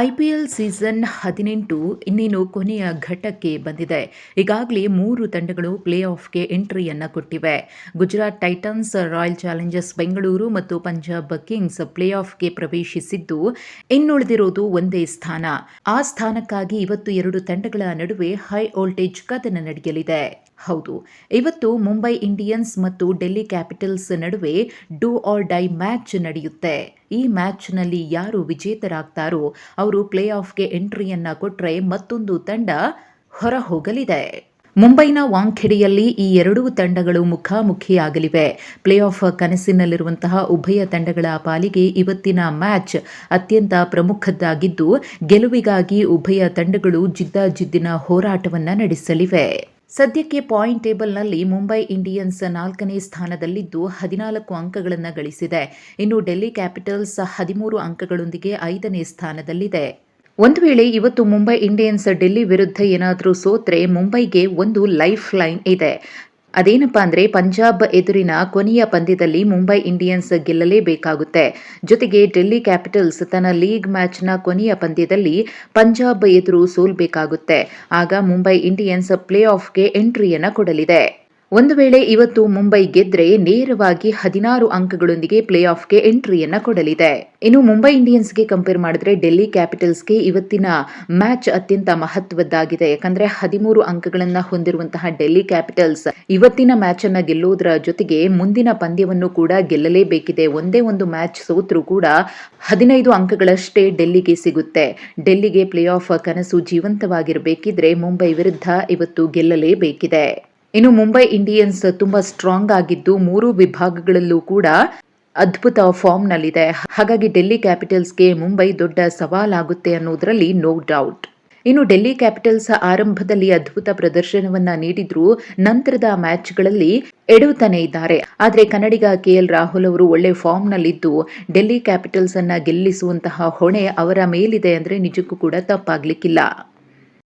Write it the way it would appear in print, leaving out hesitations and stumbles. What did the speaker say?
IPL season 18 ಇನ್ನೇನು ಕೊನೆಯ ಘಟ್ಟಕ್ಕೆ ಬಂದಿದೆ. ಈಗಾಗಲೇ 3 ತಂಡಗಳು ಪ್ಲೇ ಆಫ್ಗೆ ಎಂಟ್ರಿಯನ್ನ ಕೊಟ್ಟಿವೆ. Gujarat Titans, Royal Challengers Bengaluru ಮತ್ತು ಪಂಜಾಬ್ ಕಿಂಗ್ಸ್ ಪ್ಲೇ ಆಫ್ಗೆ ಪ್ರವೇಶಿಸಿದ್ದು, ಇನ್ನುಳಿದಿರೋದು ಒಂದೇ ಸ್ಥಾನ. ಆ ಸ್ಥಾನಕ್ಕಾಗಿ ಇವತ್ತು 2 ತಂಡಗಳ ನಡುವೆ ಹೈ ವೋಲ್ಟೇಜ್ ಕದನ ನಡೆಯಲಿದೆ. ಹೌದು, ಇವತ್ತು ಮುಂಬೈ ಇಂಡಿಯನ್ಸ್ ಮತ್ತು ಡೆಲ್ಲಿ ಕ್ಯಾಪಿಟಲ್ಸ್ ನಡುವೆ ಡೂ ಆರ್ ಡೈ ಮ್ಯಾಚ್ ನಡೆಯುತ್ತೆ. ಈ ಮ್ಯಾಚ್ನಲ್ಲಿ ಯಾರು ವಿಜೇತರಾಗ್ತಾರೋ ಅವರು ಪ್ಲೇ ಆಫ್ಗೆ ಎಂಟ್ರಿಯನ್ನ ಕೊಟ್ರೆ ಮತ್ತೊಂದು ತಂಡ ಹೊರ ಹೋಗಲಿದೆ. ಮುಂಬೈನ ವಾಂಖೆಡೆಯಲ್ಲಿ ಈ ಎರಡೂ ತಂಡಗಳು ಮುಖಾಮುಖಿಯಾಗಲಿವೆ. ಪ್ಲೇ ಆಫ್ ಕನಸಿನಲ್ಲಿರುವಂತಹ ಉಭಯ ತಂಡಗಳ ಪಾಲಿಗೆ ಇವತ್ತಿನ ಮ್ಯಾಚ್ ಅತ್ಯಂತ ಪ್ರಮುಖದ್ದಾಗಿದ್ದು, ಗೆಲುವಿಗಾಗಿ ಉಭಯ ತಂಡಗಳು ಜಿದ್ದಾಜಿದ್ದಿನ ಹೋರಾಟವನ್ನ ನಡೆಸಲಿವೆ. ಸದ್ಯಕ್ಕೆ ಪಾಯಿಂಟ್ ಟೇಬಲ್ನಲ್ಲಿ ಮುಂಬೈ ಇಂಡಿಯನ್ಸ್ 4ನೇ ಸ್ಥಾನದಲ್ಲಿದ್ದು 14 ಅಂಕಗಳನ್ನು ಗಳಿಸಿದೆ. ಇನ್ನು ಡೆಲ್ಲಿ ಕ್ಯಾಪಿಟಲ್ಸ್ 13 ಅಂಕಗಳೊಂದಿಗೆ 5ನೇ ಸ್ಥಾನದಲ್ಲಿದೆ. ಒಂದು ವೇಳೆ ಇವತ್ತು ಮುಂಬೈ ಇಂಡಿಯನ್ಸ್ ಡೆಲ್ಲಿ ವಿರುದ್ಧ ಏನಾದರೂ ಸೋತ್ರೆ ಮುಂಬೈಗೆ ಒಂದು ಲೈಫ್ ಲೈನ್ ಇದೆ. ಅದೇನಪ್ಪಾ ಅಂದ್ರೆ ಪಂಜಾಬ್ ಎದುರಿನ ಕೊನೆಯ ಪಂದ್ಯದಲ್ಲಿ ಮುಂಬೈ ಇಂಡಿಯನ್ಸ್ ಗೆಲ್ಲಲೇಬೇಕಾಗುತ್ತೆ. ಜೊತೆಗೆ ಡೆಲ್ಲಿ ಕ್ಯಾಪಿಟಲ್ಸ್ ತನ್ನ ಲೀಗ್ ಮ್ಯಾಚ್ನ ಕೊನೆಯ ಪಂದ್ಯದಲ್ಲಿ ಪಂಜಾಬ್ ಎದುರು ಸೋಲ್ಬೇಕಾಗುತ್ತೆ. ಆಗ ಮುಂಬೈ ಇಂಡಿಯನ್ಸ್ ಪ್ಲೇ ಆಫ್ಗೆ ಎಂಟ್ರಿಯನ್ನ ಕೊಡಲಿದೆ. ಒಂದು ವೇಳೆ ಇವತ್ತು ಮುಂಬೈ ಗೆದ್ರೆ ನೇರವಾಗಿ 16 ಅಂಕಗಳೊಂದಿಗೆ ಪ್ಲೇ ಆಫ್ಗೆ ಎಂಟ್ರಿಯನ್ನ ಕೊಡಲಿದೆ. ಇನ್ನು ಮುಂಬೈ ಇಂಡಿಯನ್ಸ್ಗೆ ಕಂಪೇರ್ ಮಾಡಿದ್ರೆ ಡೆಲ್ಲಿ ಕ್ಯಾಪಿಟಲ್ಸ್ಗೆ ಇವತ್ತಿನ ಮ್ಯಾಚ್ ಅತ್ಯಂತ ಮಹತ್ವದ್ದಾಗಿದೆ. ಯಾಕಂದ್ರೆ 13 ಅಂಕಗಳನ್ನ ಹೊಂದಿರುವಂತಹ ಡೆಲ್ಲಿ ಕ್ಯಾಪಿಟಲ್ಸ್ ಇವತ್ತಿನ ಮ್ಯಾಚ್ ಅನ್ನ ಗೆಲ್ಲೋದ್ರ ಜೊತೆಗೆ ಮುಂದಿನ ಪಂದ್ಯವನ್ನು ಕೂಡ ಗೆಲ್ಲಲೇಬೇಕಿದೆ. ಒಂದೇ ಒಂದು ಮ್ಯಾಚ್ ಸೋತ್ರೂ ಕೂಡ 15 ಅಂಕಗಳಷ್ಟೇ ಡೆಲ್ಲಿಗೆ ಸಿಗುತ್ತೆ. ಡೆಲ್ಲಿಗೆ ಪ್ಲೇ ಆಫ್ ಕನಸು ಜೀವಂತವಾಗಿರಬೇಕಿದ್ರೆ ಮುಂಬೈ ವಿರುದ್ಧ ಇವತ್ತು ಗೆಲ್ಲಲೇಬೇಕಿದೆ. ಇನ್ನು ಮುಂಬೈ ಇಂಡಿಯನ್ಸ್ ತುಂಬಾ ಸ್ಟ್ರಾಂಗ್ ಆಗಿದ್ದು 3 ವಿಭಾಗಗಳಲ್ಲೂ ಕೂಡ ಅದ್ಭುತ ಫಾರ್ಮ್ನಲ್ಲಿದೆ. ಹಾಗಾಗಿ ಡೆಲ್ಲಿ ಕ್ಯಾಪಿಟಲ್ಸ್ಗೆ ಮುಂಬೈ ದೊಡ್ಡ ಸವಾಲಾಗುತ್ತೆ ಅನ್ನೋದರಲ್ಲಿ ನೋ ಡೌಟ್. ಇನ್ನು ಡೆಲ್ಲಿ ಕ್ಯಾಪಿಟಲ್ಸ್ ಆರಂಭದಲ್ಲಿ ಅದ್ಭುತ ಪ್ರದರ್ಶನವನ್ನ ನೀಡಿದ್ರು, ನಂತರದ ಮ್ಯಾಚ್ಗಳಲ್ಲಿ ಎಡುತ್ತಾನೆ ಇದ್ದಾರೆ. ಆದರೆ ಕನ್ನಡಿಗ KL ರಾಹುಲ್ ಅವರು ಒಳ್ಳೆ ಫಾರ್ಮ್ನಲ್ಲಿದ್ದು ಡೆಲ್ಲಿ ಕ್ಯಾಪಿಟಲ್ಸ್ ಅನ್ನ ಗೆಲ್ಲಿಸುವಂತಹ ಹೊಣೆ ಅವರ ಮೇಲಿದೆ ಅಂದ್ರೆ ನಿಜಕ್ಕೂ ಕೂಡ ತಪ್ಪಾಗ್ಲಿಕ್ಕಿಲ್ಲ.